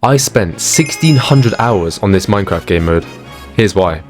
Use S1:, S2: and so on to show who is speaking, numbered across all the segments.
S1: I spent 1600 hours on this Minecraft game mode. Here's why.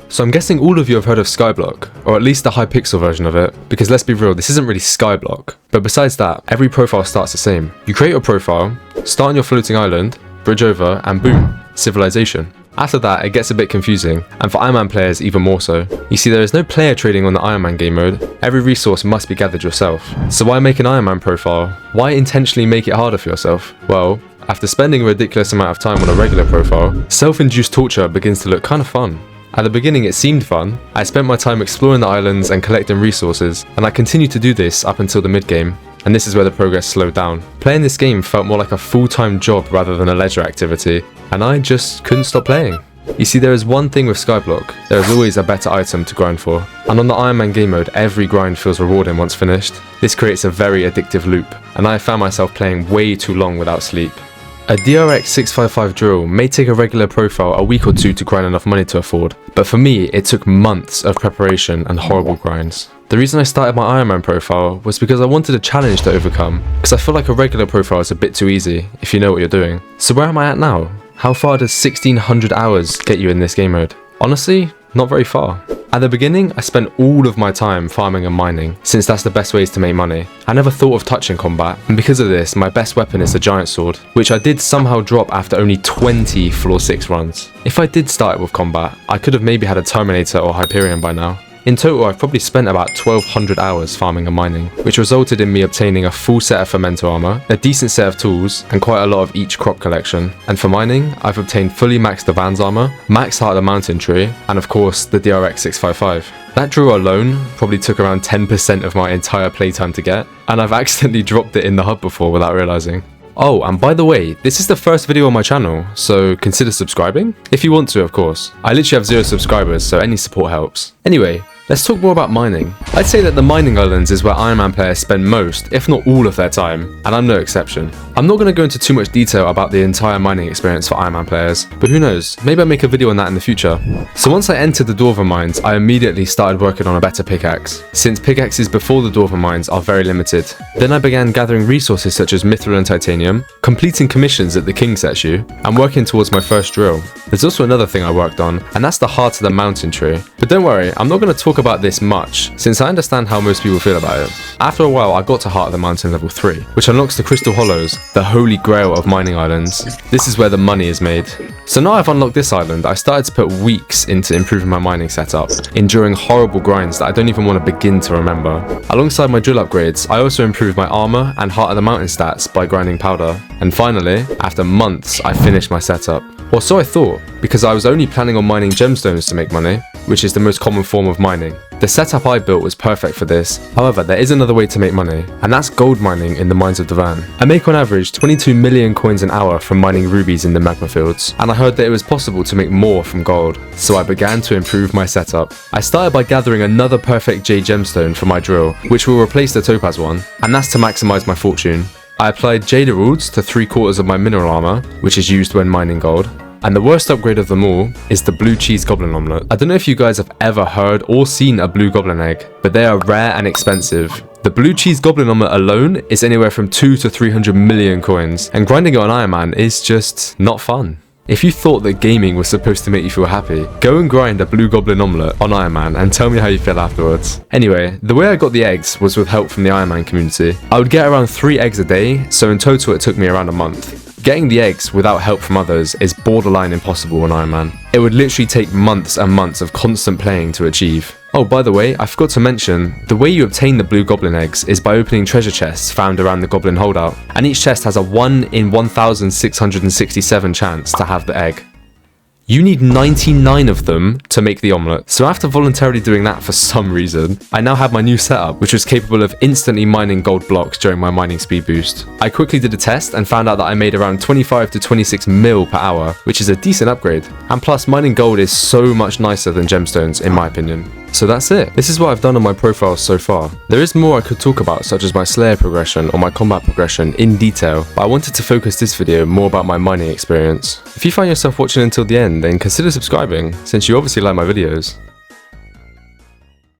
S1: So I'm guessing all of you have heard of Skyblock, or at least the Hypixel version of it, because let's be real, this isn't really Skyblock. But besides that, every profile starts the same. You create your profile, start on your floating island, bridge over, and boom, civilization. After that, it gets a bit confusing, and for Iron Man players even more so. You see, there is no player trading on the Iron Man game mode. Every resource must be gathered yourself. So why make an Iron Man profile? Why intentionally make it harder for yourself? Well, after spending a ridiculous amount of time on a regular profile, self-induced torture begins to look kind of fun. At the beginning it seemed fun. I spent my time exploring the islands and collecting resources, and I continued to do this up until the mid-game. And this is where the progress slowed down. Playing this game felt more like a full-time job rather than a leisure activity, and I just couldn't stop playing. You see, there is one thing with Skyblock, there is always a better item to grind for. And on the Iron Man game mode, every grind feels rewarding once finished. This creates a very addictive loop, and I found myself playing way too long without sleep. A DRX 655 drill may take a regular profile a week or two to grind enough money to afford, but for me it took months of preparation and horrible grinds. The reason I started my Iron Man profile was because I wanted a challenge to overcome, because I feel like a regular profile is a bit too easy, if you know what you're doing. So where am I at now? How far does 1600 hours get you in this game mode? Honestly, not very far. At the beginning, I spent all of my time farming and mining, since that's the best ways to make money. I never thought of touching combat, and because of this, my best weapon is the giant sword, which I did somehow drop after only 20 floor 6 runs. If I did start with combat, I could have maybe had a Terminator or Hyperion by now. In total, I've probably spent about 1200 hours farming and mining, which resulted in me obtaining a full set of fermenter armor, a decent set of tools, and quite a lot of each crop collection. And for mining, I've obtained fully maxed Divan's armor, maxed Heart of the Mountain Tree, and of course the DRX 655. That drill alone probably took around 10% of my entire playtime to get, and I've accidentally dropped it in the hub before without realizing. Oh, and by the way, this is the first video on my channel, so consider subscribing? If you want to, of course. I literally have 0 subscribers, so any support helps. Anyway, let's talk more about mining. I'd say that the mining islands is where Iron Man players spend most, if not all of their time, and I'm no exception. I'm not going to go into too much detail about the entire mining experience for Iron Man players, but who knows, maybe I'll make a video on that in the future. So once I entered the Dwarven Mines, I immediately started working on a better pickaxe, since pickaxes before the Dwarven Mines are very limited. Then I began gathering resources such as mithril and titanium, completing commissions that the king sets you, and working towards my first drill. There's also another thing I worked on, and that's the Heart of the Mountain Tree. But don't worry, I'm not going to talk about this much, since I understand how most people feel about it. After a while, I got to Heart of the Mountain level 3, which unlocks the Crystal Hollows, the holy grail of mining islands. This is where the money is made. So now I've unlocked this island, I started to put weeks into improving my mining setup, enduring horrible grinds that I don't even want to begin to remember. Alongside my drill upgrades, I also improved my armor and Heart of the Mountain stats by grinding powder. And finally, after months, I finished my setup. Or so I thought, because I was only planning on mining gemstones to make money, which is the most common form of mining. The setup I built was perfect for this. However, there is another way to make money, and that's gold mining in the mines of Divan. I make on average 22 million coins an hour from mining rubies in the magma fields, and I heard that it was possible to make more from gold, so I began to improve my setup. I started by gathering another perfect jade gemstone for my drill, which will replace the topaz one, and that's to maximize my fortune. I applied jade emeralds to 3/4 of my mineral armor, which is used when mining gold. And the worst upgrade of them all is the blue cheese goblin omelette. I don't know if you guys have ever heard or seen a blue goblin egg, but they are rare and expensive. The blue cheese goblin omelette alone is anywhere from 2 to 300 million coins, and grinding it on Iron Man is just not fun. If you thought that gaming was supposed to make you feel happy, go and grind a blue goblin omelette on Iron Man and tell me how you feel afterwards. Anyway, the way I got the eggs was with help from the Iron Man community. I would get around 3 eggs a day, so in total it took me around a month. Getting the eggs without help from others is borderline impossible on Iron Man. It would literally take months and months of constant playing to achieve. Oh, by the way, I forgot to mention, the way you obtain the blue goblin eggs is by opening treasure chests found around the goblin holdout, and each chest has a 1 in 1667 chance to have the egg. You need 99 of them to make the omelette. So after voluntarily doing that for some reason, I now have my new setup, which was capable of instantly mining gold blocks during my mining speed boost. I quickly did a test and found out that I made around 25 to 26 mil per hour, which is a decent upgrade. And plus, mining gold is so much nicer than gemstones, in my opinion. So that's it. This is what I've done on my profile so far. There is more I could talk about, such as my Slayer progression or my combat progression in detail, but I wanted to focus this video more about my mining experience. If you find yourself watching until the end, then consider subscribing, since you obviously like my videos.